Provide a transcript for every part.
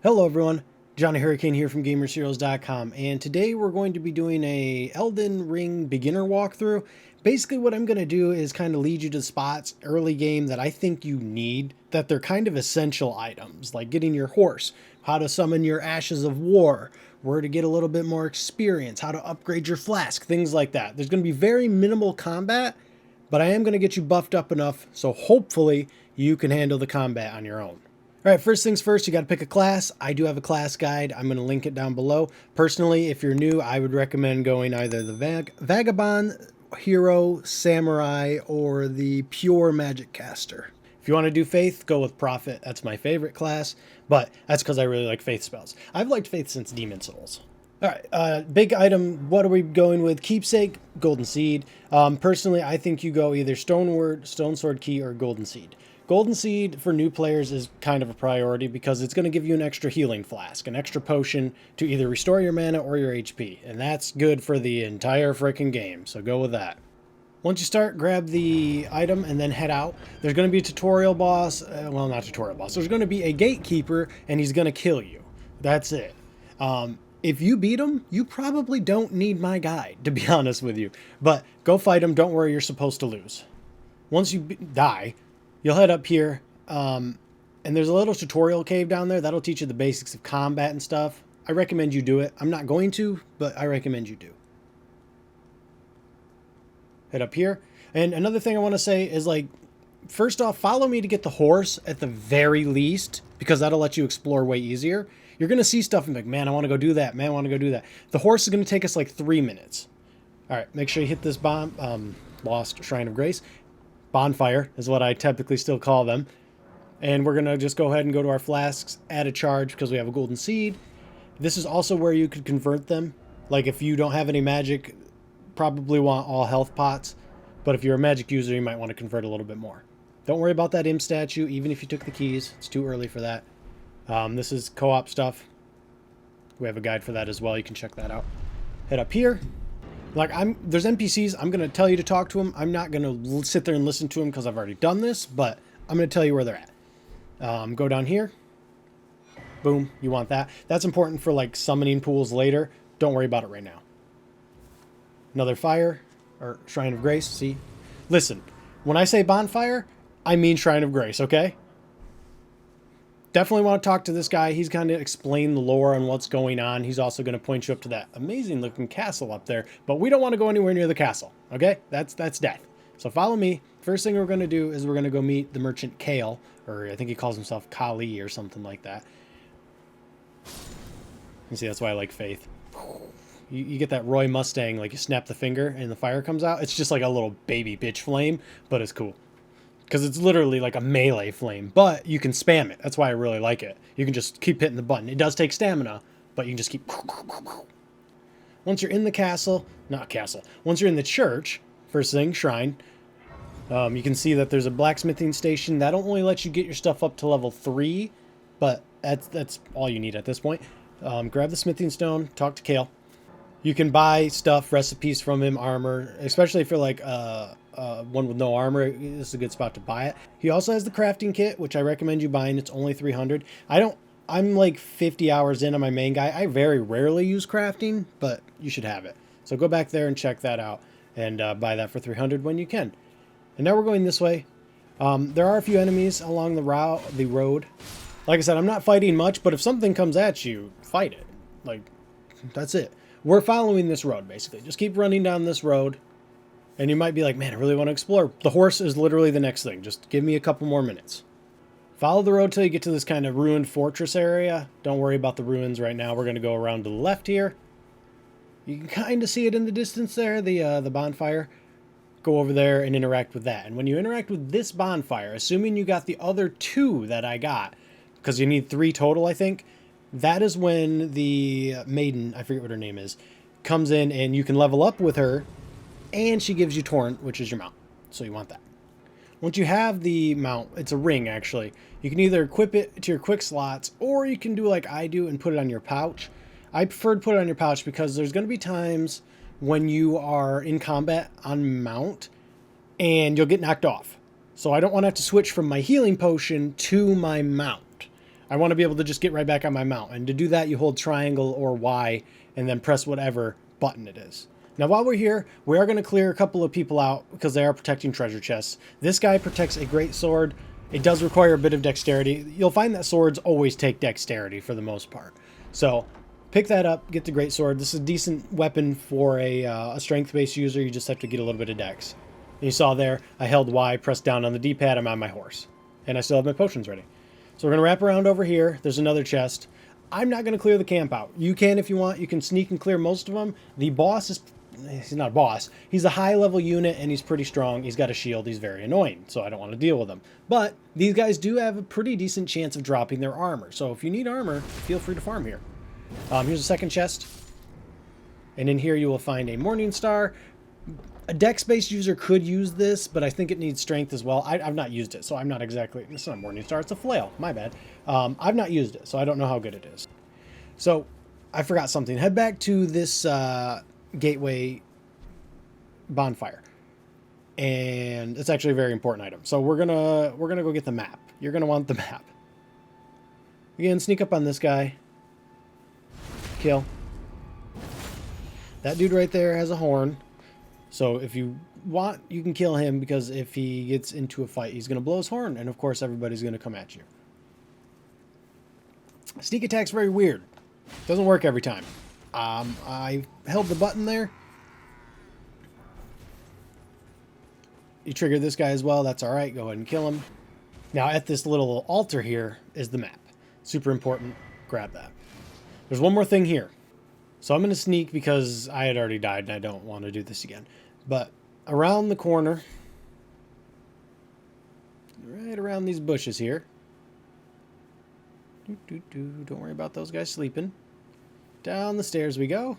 Hello everyone, Johnny Hurricane here from GamerSerials.com, and today we're going to be doing a Elden Ring Beginner walkthrough. Basically what I'm going to do is kind of lead you to spots early game that I think you need, that they're kind of essential items, like getting your horse, how to summon your Ashes of War, where to get a little bit more experience, how to upgrade your Flask, things like that. There's going to be very minimal combat, but I am going to get you buffed up enough so hopefully you can handle the combat on your own. All right, first things first, you got to pick a class. I do have a class guide. I'm going to link it down below. Personally, if you're new, I would recommend going either the Vagabond, Hero, Samurai, or the Pure Magic Caster. If you want to do Faith, go with Prophet. That's my favorite class, but that's because I really like Faith spells. I've liked Faith since Demon Souls. All right, big item. What are we going with? Keepsake, Golden Seed. Personally, I think you go either Stone Sword Key, or Golden Seed. Golden Seed for new players is kind of a priority because it's going to give you an extra healing flask, an extra potion to either restore your mana or your HP, and that's good for the entire freaking game, so go with that. Once you start, grab the item and then head out. There's going to be a tutorial boss, well, not tutorial boss, there's going to be a gatekeeper and he's going to kill you. That's it. If you beat him, you probably don't need my guide, to be honest with you, but go fight him. Don't worry, you're supposed to lose. Once you die, you'll head up here, and there's a little tutorial cave down there. That'll teach you the basics of combat and stuff. I recommend you do it. I'm not going to, but I recommend you do. Head up here. And another thing I want to say is, like, first off, follow me to get the horse at the very least, because that'll let you explore way easier. You're going to see stuff and be like, man, I want to go do that. Man, I want to go do that. The horse is going to take us like 3 minutes. All right, make sure you hit this Lost Shrine of Grace. Bonfire is what I typically still call them. And we're going to just go ahead and go to our flasks, add a charge because we have a golden seed. This is also where you could convert them. Like if you don't have any magic, probably want all health pots. But if you're a magic user, you might want to convert a little bit more. Don't worry about that imp statue, even if you took the keys. It's too early for that. This is co-op stuff. We have a guide for that as well. You can check that out. Head up here. Like, there's NPCs, I'm going to tell you to talk to them. I'm not going to sit there and listen to them because I've already done this, but I'm going to tell you where they're at. Go down here. Boom, you want that. That's important for, like, summoning pools later. Don't worry about it right now. Another fire, or Shrine of Grace, see? Listen, when I say bonfire, I mean Shrine of Grace, okay? Definitely want to talk to this guy. He's going to explain the lore and what's going on. He's also going to point you up to that amazing looking castle up there. But we don't want to go anywhere near the castle. Okay? That's death. So follow me. First thing we're going to do is we're going to go meet the merchant Kale. Or I think he calls himself Kali or something like that. You see, that's why I like Faith. You get that Roy Mustang, like you snap the finger and the fire comes out. It's just like a little baby bitch flame, but it's cool. Because it's literally like a melee flame, but you can spam it. That's why I really like it. You can just keep hitting the button. It does take stamina, but you can just keep... Once you're in the castle, once you're in the church, first thing, shrine, you can see that there's a blacksmithing station. That'll only let you get your stuff up to level 3, but that's all you need at this point. Grab the smithing stone, talk to Kale. You can buy stuff, recipes from him, armor, especially if you're like one with no armor. This is a good spot to buy it. He also has the crafting kit, which I recommend you buying. It's only 300. I'm like 50 hours in on my main guy. I very rarely use crafting, but you should have it. So go back there and check that out and buy that for 300 when you can. And now we're going this way. There are a few enemies along the road. Like I said, I'm not fighting much, but if something comes at you, fight it. Like, that's it. We're following this road, basically. Just keep running down this road. And you might be like, man, I really want to explore. The horse is literally the next thing. Just give me a couple more minutes. Follow the road till you get to this kind of ruined fortress area. Don't worry about the ruins right now. We're going to go around to the left here. You can kind of see it in the distance there, the bonfire. Go over there and interact with that. And when you interact with this bonfire, assuming you got the other 2 that I got, because you need 3 total, I think, that is when the maiden, I forget what her name is, comes in and you can level up with her, and she gives you Torrent, which is your mount. So you want that. Once you have the mount, it's a ring actually, you can either equip it to your quick slots, or you can do like I do and put it on your pouch. I prefer to put it on your pouch because there's going to be times when you are in combat on mount and you'll get knocked off. So I don't want to have to switch from my healing potion to my mount. I want to be able to just get right back on my mount. And to do that, you hold triangle or Y and then press whatever button it is. Now, while we're here, we are going to clear a couple of people out because they are protecting treasure chests. This guy protects a great sword. It does require a bit of dexterity. You'll find that swords always take dexterity for the most part. So pick that up, get the great sword. This is a decent weapon for a strength-based user. You just have to get a little bit of dex. And you saw there, I held Y, pressed down on the D-pad, I'm on my horse. And I still have my potions ready. So we're going to wrap around over here. There's another chest. I'm not going to clear the camp out. You can if you want. You can sneak and clear most of them. The boss is... He's not a boss. He's a high-level unit, and he's pretty strong. He's got a shield. He's very annoying, so I don't want to deal with him. But these guys do have a pretty decent chance of dropping their armor. So if you need armor, feel free to farm here. Here's a second chest. And in here you will find a Morning Star. A dex-based user could use this, but I think it needs strength as well. I've not used it, so I'm not exactly... It's not a Morning Star, it's a flail. My bad. I've not used it, so I don't know how good it is. So, I forgot something. Head back to this gateway bonfire. And it's actually a very important item. So we're gonna go get the map. You're gonna want the map. Again, sneak up on this guy. Kill. That dude right there has a horn. So if you want, you can kill him, because if he gets into a fight, he's going to blow his horn, and of course everybody's going to come at you. Sneak attack's very weird. Doesn't work every time. I held the button there. You trigger this guy as well. That's all right. Go ahead and kill him. Now at this little altar here is the map. Super important. Grab that. There's one more thing here. So I'm going to sneak because I had already died and I don't want to do this again. But around the corner, right around these bushes here. Don't worry about those guys sleeping. Down the stairs we go.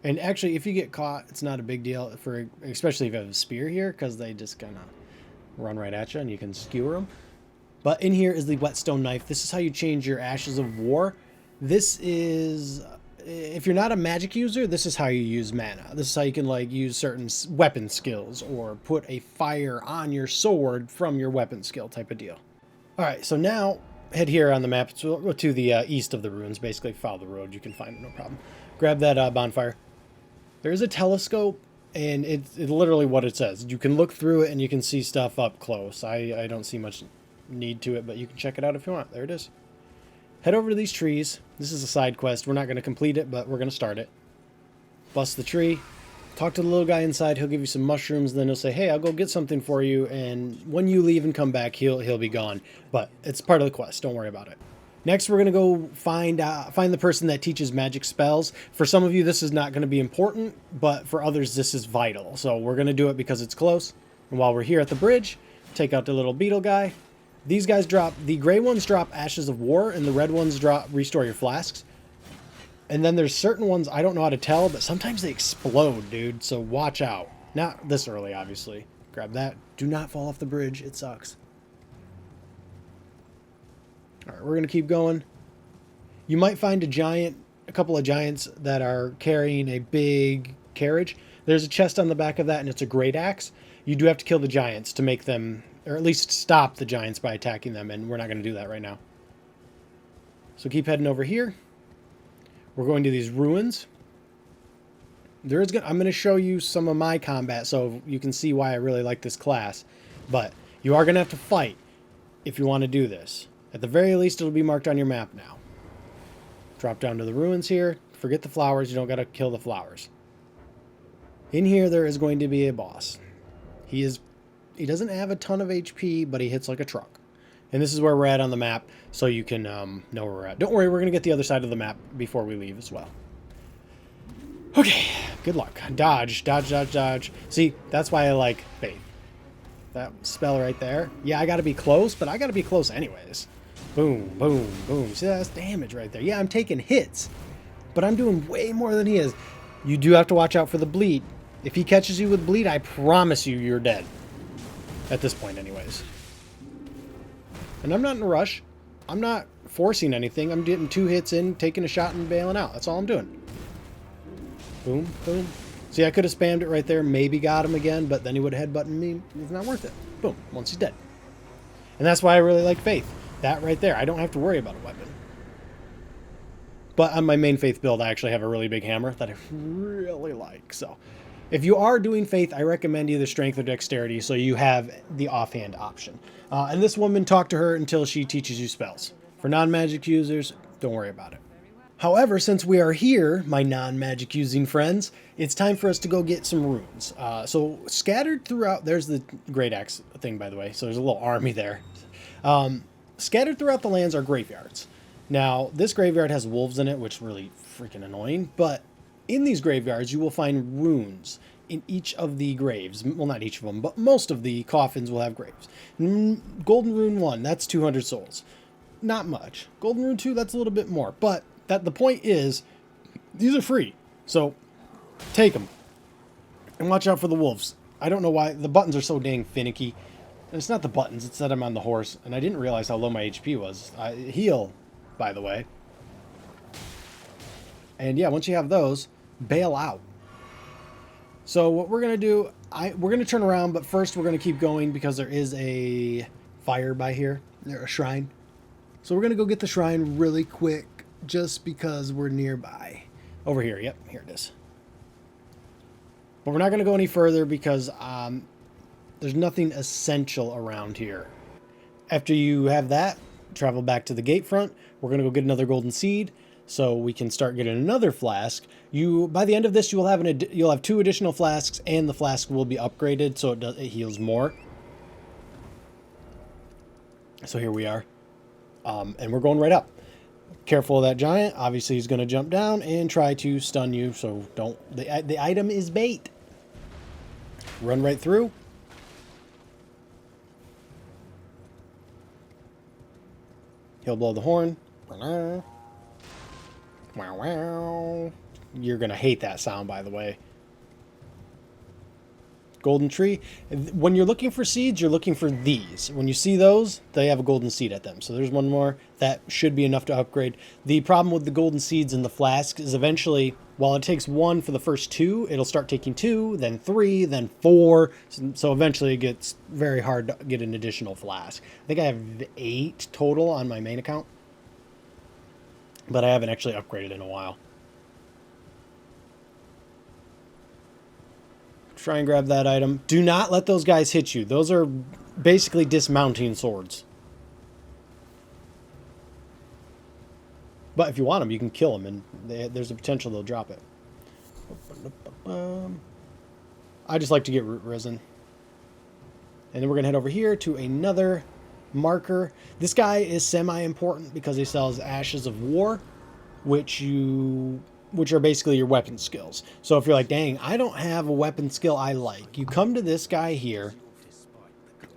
And actually, if you get caught, it's not a big deal, especially if you have a spear here, because they just kind of run right at you and you can skewer them. But in here is the whetstone knife. This is how you change your Ashes of War. This is... If you're not a magic user, this is how you use mana. This is how you can use certain weapon skills or put a fire on your sword from your weapon skill type of deal. All right, so now head here on the map to the east of the ruins. Basically, follow the road. You can find it, no problem. Grab that bonfire. There is a telescope, and it's literally what it says. You can look through it, and you can see stuff up close. I don't see much need to it, but you can check it out if you want. There it is. Head over to these trees. This is a side quest. We're not going to complete it, but we're going to start it. Bust the tree. Talk to the little guy inside. He'll give you some mushrooms. Then he'll say, hey, I'll go get something for you. And when you leave and come back, he'll be gone. But it's part of the quest. Don't worry about it. Next, we're going to go find the person that teaches magic spells. For some of you, this is not going to be important. But for others, this is vital. So we're going to do it because it's close. And while we're here at the bridge, take out the little beetle guy. These guys the gray ones drop Ashes of War, and the red ones restore your flasks. And then there's certain ones I don't know how to tell, but sometimes they explode, dude. So watch out. Not this early, obviously. Grab that. Do not fall off the bridge. It sucks. All right, we're going to keep going. You might find a couple of giants that are carrying a big carriage. There's a chest on the back of that, and it's a great axe. You do have to kill the giants to make them... or at least stop the giants by attacking them, and we're not going to do that right now. So keep heading over here. We're going to these ruins. I'm going to show you some of my combat so you can see why I really like this class. But you are going to have to fight if you want to do this. At the very least, it'll be marked on your map now. Drop down to the ruins here. Forget the flowers. You don't got to kill the flowers. In here, there is going to be a boss. He doesn't have a ton of HP, but he hits like a truck. And this is where we're at on the map, so you can know where we're at. Don't worry, we're going to get the other side of the map before we leave as well. Okay, good luck. Dodge, dodge, dodge, dodge. See, that's why I like Faith. That spell right there. Yeah, I got to be close, but I got to be close anyways. Boom, boom, boom. See, that's damage right there. Yeah, I'm taking hits, but I'm doing way more than he is. You do have to watch out for the bleed. If he catches you with bleed, I promise you're dead. At this point, anyways. And I'm not in a rush. I'm not forcing anything. I'm getting 2 hits in, taking a shot, and bailing out. That's all I'm doing. Boom, boom. See, I could have spammed it right there, maybe got him again, but then he would have headbutted me. It's not worth it. Boom, once he's dead. And that's why I really like Faith. That right there, I don't have to worry about a weapon. But on my main faith build, I actually have a really big hammer that I really like. So if you are doing faith, I recommend either strength or dexterity so you have the offhand option. And this woman, talk to her until she teaches you spells. For non-magic users, don't worry about it. However, since we are here, my non-magic using friends, it's time for us to go get some runes. So scattered throughout, there's the great axe thing, by the way. So there's a little army there. Scattered throughout the lands are graveyards. Now, this graveyard has wolves in it, which is really freaking annoying. But in these graveyards, you will find runes in each of the graves. Well, not each of them, but most of the coffins will have graves. Golden Rune 1, that's 200 souls. Not much. Golden Rune 2, that's a little bit more. But the point is, these are free. So take them. And watch out for the wolves. I don't know why. The buttons are so dang finicky. And it's not the buttons, it's that I'm on the horse. And I didn't realize how low my HP was. I heal, by the way. And yeah, once you have those, bail out. So what we're going to do, we're going to turn around, but first we're going to keep going because there is a fire by here. There's a shrine. So we're going to go get the shrine really quick just because we're nearby. Over here, yep, here it is. But we're not going to go any further because there's nothing essential around here. After you have that, travel back to the gate front. We're going to go get another golden seed so we can start getting another flask. By the end of this, you'll have 2 additional flasks, and the flask will be upgraded so it heals more. So here we are. And we're going right up. Careful of that giant. Obviously, he's going to jump down and try to stun you, so don't. The item is bait. Run right through. He'll blow the horn. Wow, wow. You're going to hate that sound, by the way. Golden tree. When you're looking for seeds, you're looking for these. When you see those, they have a golden seed at them. So there's one more. That should be enough to upgrade. The problem with the golden seeds in the flask is eventually, while it takes 1 for the first 2, it'll start taking 2, then 3, then 4. So eventually it gets very hard to get an additional flask. I think I have 8 total on my main account. But I haven't actually upgraded in a while. Try and grab that item. Do not let those guys hit you. Those are basically dismounting swords. But if you want them, you can kill them, and there's a potential they'll drop it. I just like to get root risen. And then we're going to head over here to another marker. This guy is semi-important because he sells Ashes of War, which are basically your weapon skills. So if you're like, dang, I don't have a weapon skill I like, you come to this guy here,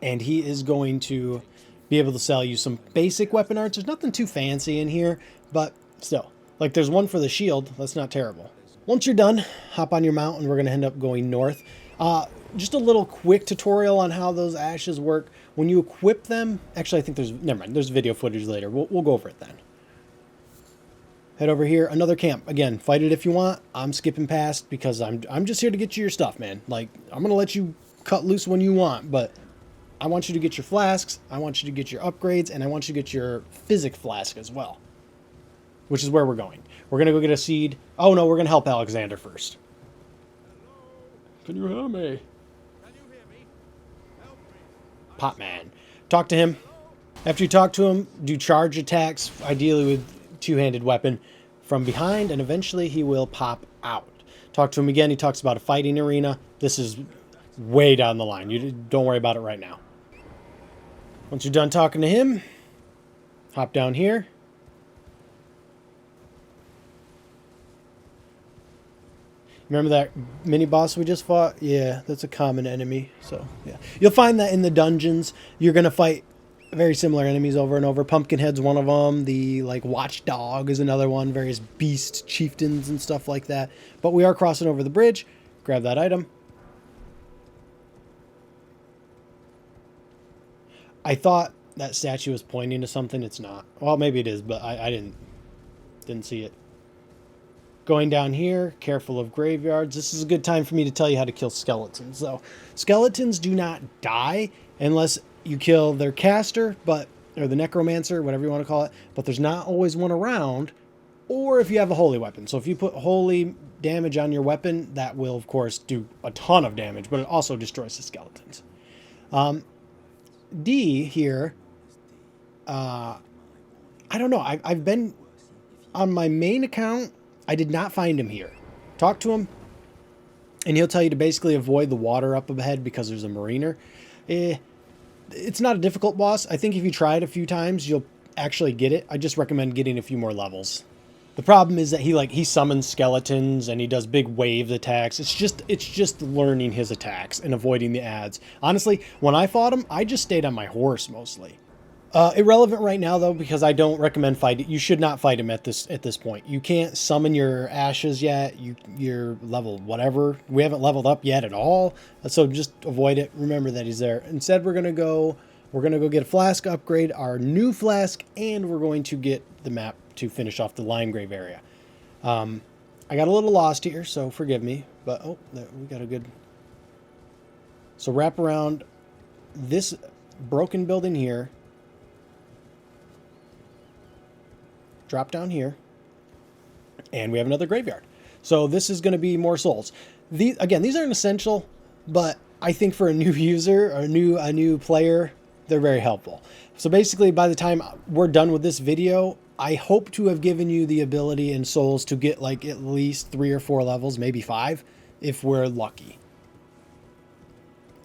and he is going to be able to sell you some basic weapon arts. There's nothing too fancy in here, but still. Like, there's one for the shield. That's not terrible. Once you're done, hop on your mount, and we're going to end up going north. Just a little quick tutorial on how those ashes work. When you equip them, actually, I think never mind, there's video footage later. We'll go over it then. Head over here, another camp. Again, fight it if you want. I'm skipping past because I'm just here to get you your stuff, man. Like, I'm going to let you cut loose when you want, but I want you to get your flasks, I want you to get your upgrades, and I want you to get your physic flask as well, which is where we're going. We're going to go get a seed. Oh, no, we're going to help Alexander first. Can you hear me? Popman. Talk to him. After you talk to him, do charge attacks, ideally with two-handed weapon, from behind, and eventually he will pop out. Talk to him again. He talks about a fighting arena. This is way down the line. You don't worry about it right now. Once you're done talking to him, hop down here. Remember that mini boss we just fought? Yeah, that's a common enemy. So, yeah. You'll find that in the dungeons. You're going to fight very similar enemies over and over. Pumpkinhead's one of them. The, watchdog is another one. Various beast chieftains and stuff like that. But we are crossing over the bridge. Grab that item. I thought that statue was pointing to something. It's not. Well, maybe it is, but I didn't see it. Going down here, careful of graveyards. This is a good time for me to tell you how to kill skeletons. So, skeletons do not die unless you kill their caster, but or the necromancer, whatever you want to call it, but there's not always one around, or if you have a holy weapon. So if you put holy damage on your weapon, that will of course do a ton of damage, but it also destroys the skeletons. D here, I don't know. I've been on my main account. I did not find him here. Talk to him, and he'll tell you to basically avoid the water up ahead because there's a mariner. It's not a difficult boss. I think if you try it a few times, you'll actually get it. I just recommend getting a few more levels. The problem is that he summons skeletons and he does big wave attacks. It's just learning his attacks and avoiding the ads. Honestly, when I fought him, I just stayed on my horse mostly. Irrelevant right now though, because I don't recommend fighting. You should not fight him at this point. You can't summon your ashes yet. You're level whatever. We haven't leveled up yet at all, so just avoid it. Remember that he's there. Instead, we're gonna go get a flask upgrade, our new flask, and we're going to get the map to finish off the Limegrave area. I got a little lost here, so forgive me. But we got a good. So wrap around this broken building here. Drop down here, and we have another graveyard. So this is going to be more souls. These aren't essential, but I think for a new user or a new player, they're very helpful. So basically, by the time we're done with this video, I hope to have given you the ability in souls to get like at least 3 or 4 levels, maybe 5, if we're lucky.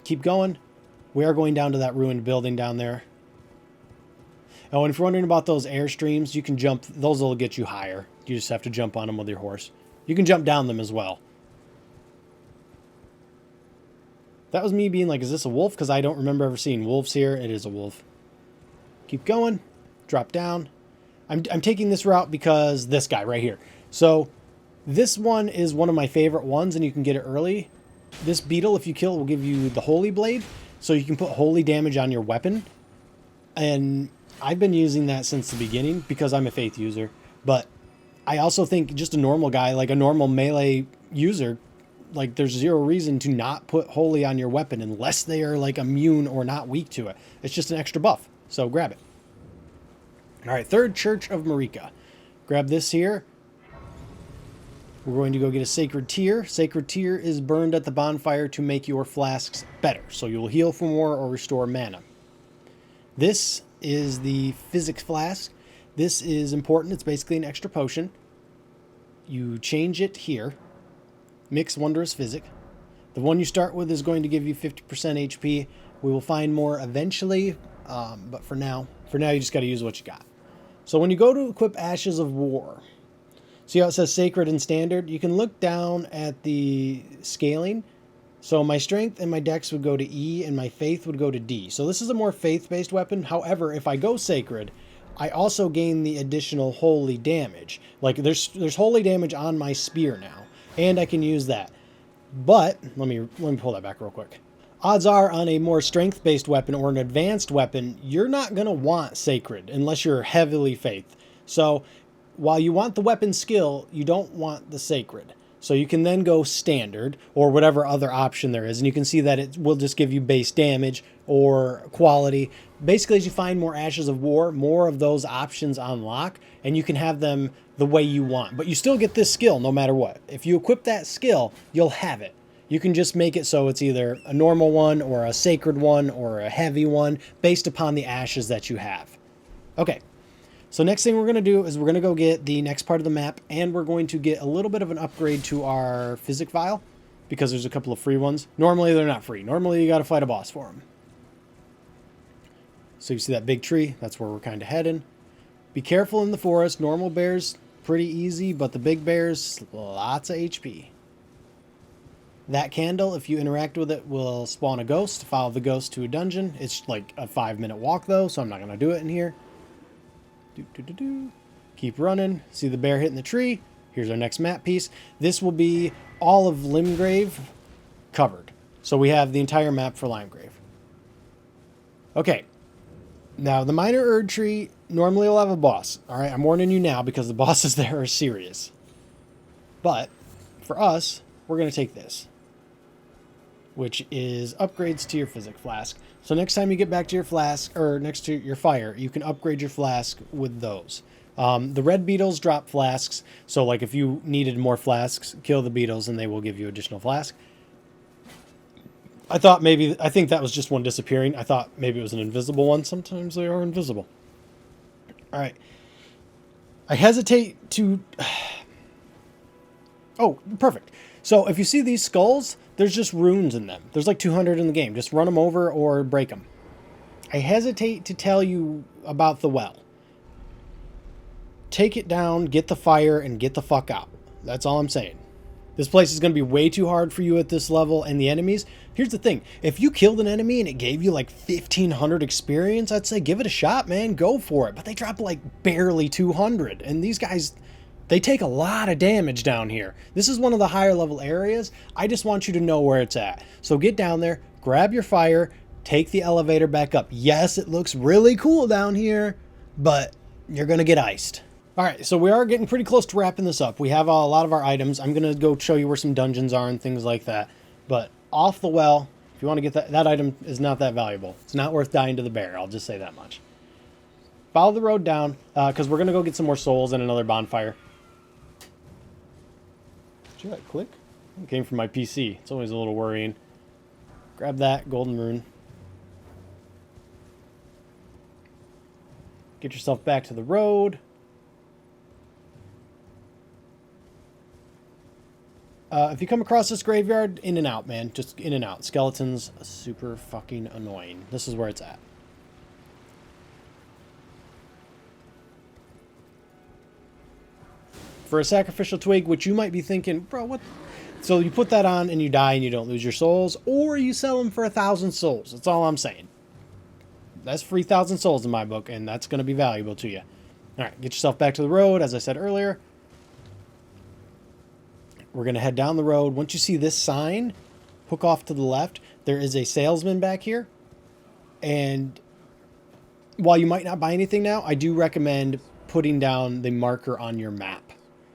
Keep going. We are going down to that ruined building down there. Oh, and if you're wondering about those airstreams, you can jump. Those will get you higher. You just have to jump on them with your horse. You can jump down them as well. That was me being like, is this a wolf? Because I don't remember ever seeing wolves here. It is a wolf. Keep going. Drop down. I'm taking this route because this guy right here. So this one is one of my favorite ones, and you can get it early. This beetle, if you kill, will give you the holy blade. So you can put holy damage on your weapon. And I've been using that since the beginning because I'm a faith user, but I also think just a normal guy, like a normal melee user, like there's zero reason to not put holy on your weapon unless they are like immune or not weak to it. It's just an extra buff. So grab it. All right. Third Church of Marika. Grab this here. We're going to go get a sacred tear. Sacred tear is burned at the bonfire to make your flasks better. So you'll heal for more or restore mana. This is the physics flask. This is important. It's basically an extra potion. You change it here. Mix wondrous physic. The one you start with is going to give you 50% HP. We will find more eventually, but for now you just got to use what you got. So when you go to equip Ashes of War, see how it says Sacred and Standard? You can look down at the scaling. So my strength and my dex would go to E, and my faith would go to D. So this is a more faith-based weapon. However, if I go sacred, I also gain the additional holy damage. Like there's holy damage on my spear now, and I can use that. But let me pull that back real quick. Odds are on a more strength-based weapon or an advanced weapon, you're not going to want sacred unless you're heavily faith. So while you want the weapon skill, you don't want the sacred. So you can then go standard or whatever other option there is. And you can see that it will just give you base damage or quality. Basically, as you find more Ashes of War, more of those options unlock, and you can have them the way you want. But you still get this skill no matter what. If you equip that skill, you'll have it. You can just make it so it's either a normal one or a sacred one or a heavy one based upon the ashes that you have. Okay. So next thing we're going to do is we're going to go get the next part of the map, and we're going to get a little bit of an upgrade to our physic vial because there's a couple of free ones. Normally they're not free. Normally you got to fight a boss for them. So you see that big tree? That's where we're kind of heading. Be careful in the forest. Normal bears, pretty easy, but the big bears, lots of HP. That candle, if you interact with it, will spawn a ghost. Follow the ghost to a dungeon. It's like a 5-minute walk though, so I'm not going to do it in here. Keep running. See the bear hitting the tree. Here's our next map piece. This will be all of Limegrave covered. So we have the entire map for Limegrave. Okay. Now, the minor Erd tree normally will have a boss. All right, I'm warning you now because the bosses there are serious. But for us, we're going to take this. which is upgrades to your physic flask. So next time you get back to your flask, or next to your fire, you can upgrade your flask with those. The red beetles drop flasks, so like if you needed more flasks, kill the beetles and they will give you additional flask. I think that was just one disappearing. I thought maybe it was an invisible one. Sometimes they are invisible. All right. I hesitate to... Oh, perfect. So if you see these skulls, there's just runes in them. There's like 200 in the game. Just run them over or break them. I hesitate to tell you about the well. Take it down, get the fire, and get the fuck out. That's all I'm saying. This place is going to be way too hard for you at this level, and the enemies... Here's the thing. If you killed an enemy and it gave you like 1,500 experience, I'd say give it a shot, man. Go for it. But they drop like barely 200. And these guys, they take a lot of damage down here. This is one of the higher level areas. I just want you to know where it's at. So get down there, grab your fire, take the elevator back up. Yes, it looks really cool down here, but you're going to get iced. All right, so we are getting pretty close to wrapping this up. We have a lot of our items. I'm going to go show you where some dungeons are and things like that. But off the well, if you want to get that item is not that valuable. It's not worth dying to the bear. I'll just say that much. Follow the road down because we're going to go get some more souls and another bonfire. Did you hear that click? It came from my PC. It's always a little worrying. Grab that golden rune. Get yourself back to the road. If you come across this graveyard, in and out, man. Just in and out. Skeletons, super fucking annoying. This is where it's at. For a sacrificial twig, which you might be thinking, bro, what? So you put that on and you die and you don't lose your souls, or you sell them for 1,000 souls. That's all I'm saying. That's 3,000 souls in my book, and that's going to be valuable to you. All right, get yourself back to the road, as I said earlier. We're going to head down the road. Once you see this sign, hook off to the left. There is a salesman back here. And while you might not buy anything now, I do recommend putting down the marker on your map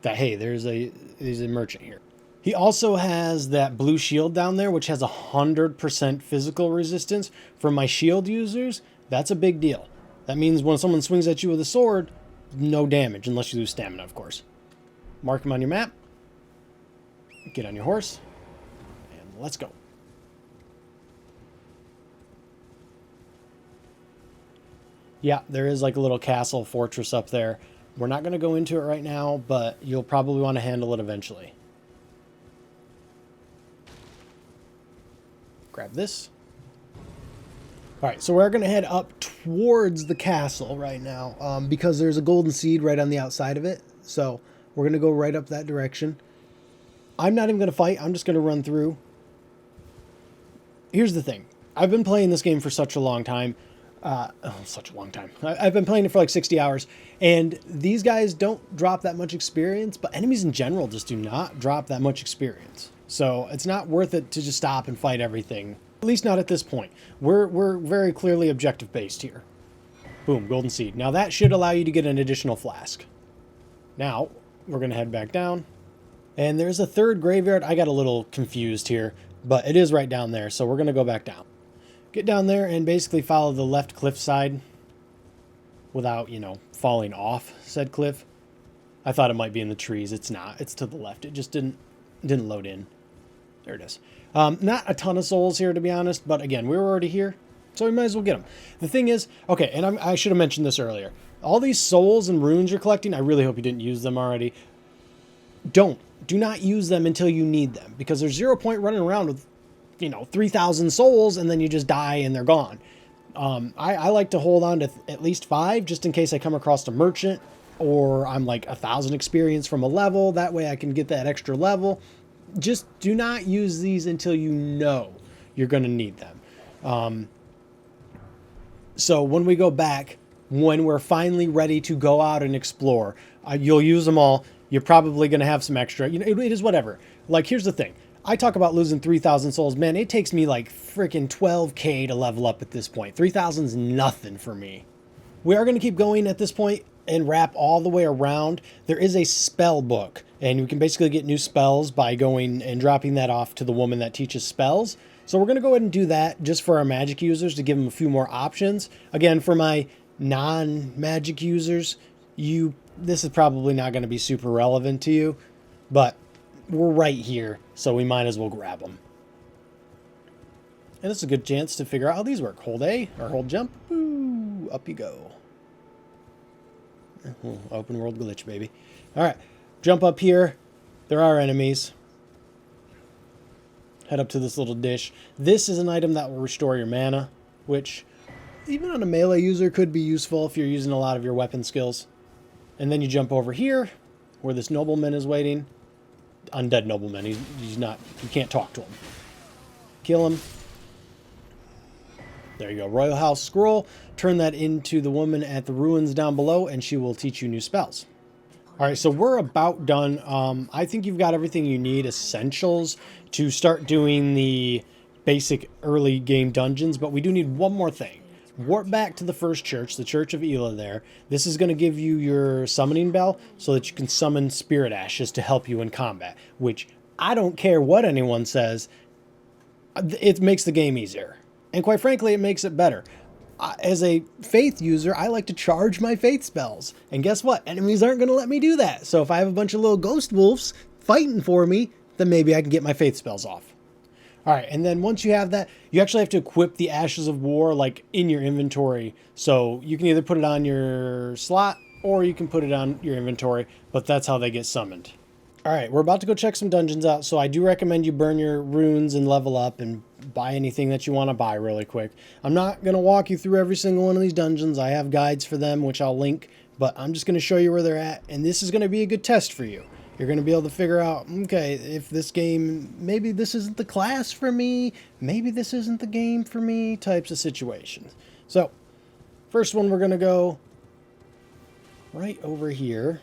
that, hey, there's a merchant here. He also has that blue shield down there, which has 100% physical resistance. For my shield users, that's a big deal. That means when someone swings at you with a sword, no damage, unless you lose stamina, of course. Mark him on your map. Get on your horse, and let's go. Yeah, there is like a little castle fortress up there. We're not going to go into it right now, but you'll probably want to handle it eventually. Grab this. All right, so we're going to head up towards the castle right now because there's a golden seed right on the outside of it. So we're going to go right up that direction. I'm not even going to fight. I'm just going to run through. Here's the thing. I've been playing this game for such a long time. Such a long time. I've been playing it for like 60 hours. And these guys don't drop that much experience, but enemies in general just do not drop that much experience. So it's not worth it to just stop and fight everything. At least not at this point. We're very clearly objective based here. Boom, golden seed. Now that should allow you to get an additional flask. Now we're going to head back down. And there's a third graveyard. I got a little confused here, but it is right down there. So we're going to go back down. Get down there and basically follow the left cliff side without, falling off said cliff. I thought it might be in the trees. It's not. It's to the left. It just didn't load in. There it is. Not a ton of souls here, to be honest. But again, we were already here, so we might as well get them. The thing is, okay, and I should have mentioned this earlier. All these souls and runes you're collecting, I really hope you didn't use them already. Do not use them until you need them, because there's 0 point running around with, 3,000 souls and then you just die and they're gone. I like to hold on to at least 5 just in case I come across a merchant or I'm like 1,000 experience from a level. That way I can get that extra level. Just do not use these until you know you're going to need them. So when we go back, when we're finally ready to go out and explore, you'll use them all. You're probably going to have some extra. It is whatever. Like, here's the thing. I talk about losing 3,000 souls. Man, it takes me like freaking 12K to level up at this point. 3,000 is nothing for me. We are going to keep going at this point and wrap all the way around. There is a spell book, and you can basically get new spells by going and dropping that off to the woman that teaches spells. So we're going to go ahead and do that just for our magic users to give them a few more options. Again, for my non-magic users, this is probably not going to be super relevant to you, but we're right here, so we might as well grab them. And this is a good chance to figure out how these work. Hold A or hold jump. Ooh, up you go. Ooh, open world glitch, baby. All right, jump up here. There are enemies. Head up to this little dish. This is an item that will restore your mana, which even on a melee user could be useful if you're using a lot of your weapon skills. And then you jump over here where this nobleman is waiting. Undead nobleman. He's not, you can't talk to him. Kill him. There you go. Royal House Scroll. Turn that into the woman at the ruins down below, and she will teach you new spells. All right, so we're about done. I think you've got everything you need, essentials, to start doing the basic early game dungeons, but we do need one more thing. Warp back to the first church, the Church of Ela there. This is going to give you your summoning bell so that you can summon spirit ashes to help you in combat, which I don't care what anyone says, it makes the game easier. And quite frankly, it makes it better. As a faith user, I like to charge my faith spells. And guess what? Enemies aren't going to let me do that. So if I have a bunch of little ghost wolves fighting for me, then maybe I can get my faith spells off. All right, and then once you have that, you actually have to equip the Ashes of War like in your inventory. So you can either put it on your slot or you can put it on your inventory, but that's how they get summoned. All right, we're about to go check some dungeons out, so I do recommend you burn your runes and level up and buy anything that you want to buy really quick. I'm not going to walk you through every single one of these dungeons. I have guides for them, which I'll link, but I'm just going to show you where they're at, and this is going to be a good test for you. You're going to be able to figure out, okay, if this game, maybe this isn't the class for me, maybe this isn't the game for me, types of situations. So, first one we're going to go right over here.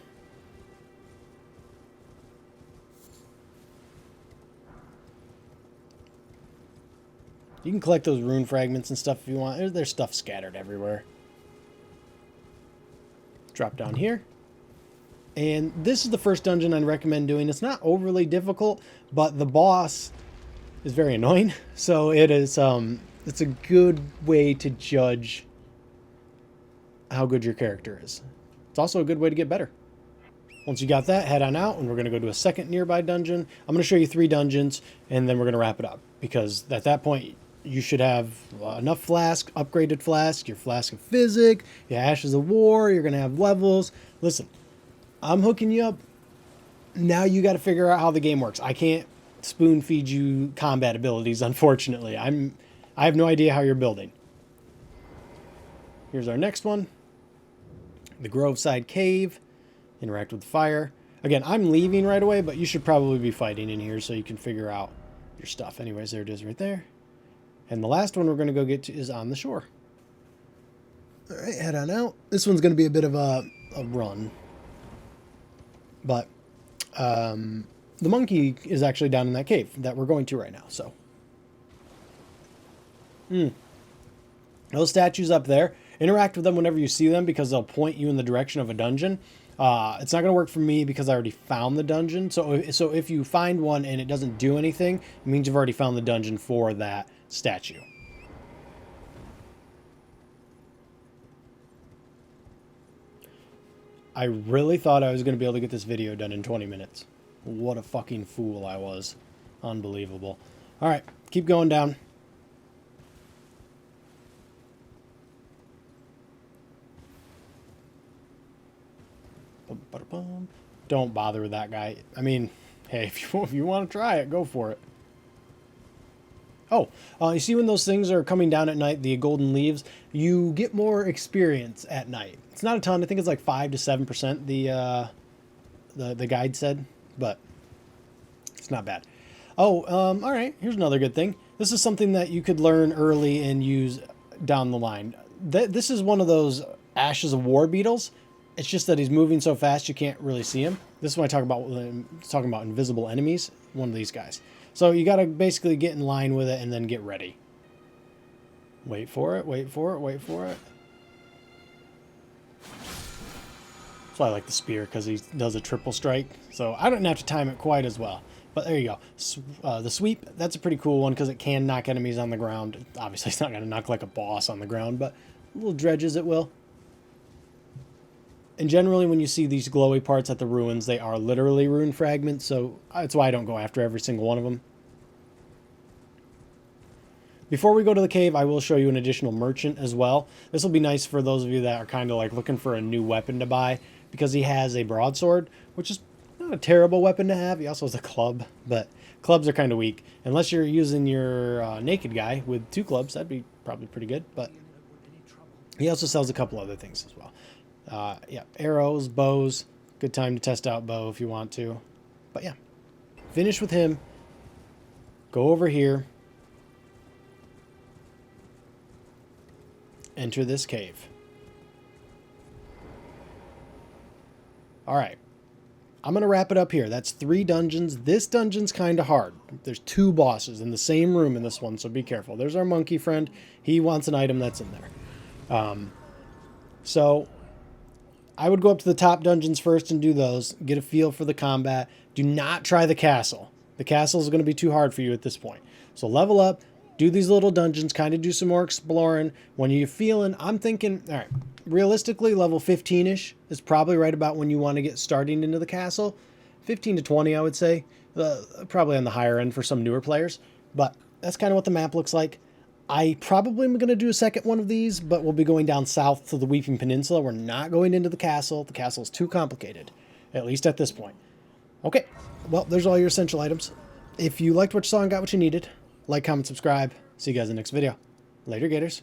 You can collect those rune fragments and stuff if you want. There's stuff scattered everywhere. Drop down here. And this is the first dungeon I'd recommend doing. It's not overly difficult, but the boss is very annoying. So it is, it's a good way to judge how good your character is. It's also a good way to get better. Once you got that, head on out, and we're going to go to a second nearby dungeon. I'm going to show you 3 dungeons, and then we're going to wrap it up. Because at that point, you should have enough Flask, upgraded Flask, your Flask of Physic, your Ashes of War, you're going to have levels. Listen, I'm hooking you up. Now you got to figure out how the game works. I can't spoon feed you combat abilities, unfortunately. I have no idea how you're building. Here's our next one. The Groveside Cave. Interact with fire. Again, I'm leaving right away, but you should probably be fighting in here so you can figure out your stuff. Anyways, there it is right there. And the last one we're going to go get to is on the shore. All right, head on out. This one's going to be a bit of a run. But the monkey is actually down in that cave that we're going to right now. So, those statues up there, interact with them whenever you see them because they'll point you in the direction of a dungeon. It's not going to work for me because I already found the dungeon. So if you find one and it doesn't do anything, it means you've already found the dungeon for that statue. I really thought I was going to be able to get this video done in 20 minutes. What a fucking fool I was. Unbelievable. All right, keep going down. Don't bother with that guy. I mean, hey, if you want to try it, go for it. Oh, you see when those things are coming down at night, the golden leaves, you get more experience at night. It's not a ton. I think it's like 5 to 7%, the guide said, but it's not bad. Oh, all right. Here's another good thing. This is something that you could learn early and use down the line. This is one of those Ashes of War beetles. It's just that he's moving so fast you can't really see him. This is what I talk about when I'm talking about invisible enemies. One of these guys. So you got to basically get in line with it and then get ready. Wait for it, wait for it, wait for it. That's why I like the spear, because he does a triple strike. So I don't have to time it quite as well. But there you go. The sweep, that's a pretty cool one because it can knock enemies on the ground. Obviously, it's not going to knock like a boss on the ground, but little dredges it will. And generally, when you see these glowy parts at the ruins, they are literally rune fragments, so that's why I don't go after every single one of them. Before we go to the cave, I will show you an additional merchant as well. This will be nice for those of you that are kind of like looking for a new weapon to buy, because he has a broadsword, which is not a terrible weapon to have. He also has a club, but clubs are kind of weak. Unless you're using your naked guy with 2 clubs, that'd be probably pretty good. But he also sells a couple other things as well. Yeah, arrows, bows. Good time to test out bow if you want to. But yeah, finish with him. Go over here. Enter this cave. All right. I'm going to wrap it up here. That's 3 dungeons. This dungeon's kind of hard. There's 2 bosses in the same room in this one, so be careful. There's our monkey friend. He wants an item that's in there. So I would go up to the top dungeons first and do those. Get a feel for the combat. Do not try the castle. The castle is going to be too hard for you at this point. So level up. Do these little dungeons, kind of do some more exploring. When you're feeling, I'm thinking, all right, realistically, level 15-ish is probably right about when you want to get starting into the castle. 15 to 20, I would say. Probably on the higher end for some newer players. But that's kind of what the map looks like. I probably am going to do a second one of these, but we'll be going down south to the Weeping Peninsula. We're not going into the castle. The castle is too complicated, at least at this point. Okay, well, there's all your essential items. If you liked what you saw and got what you needed, like, comment, subscribe. See you guys in the next video. Later, Gators.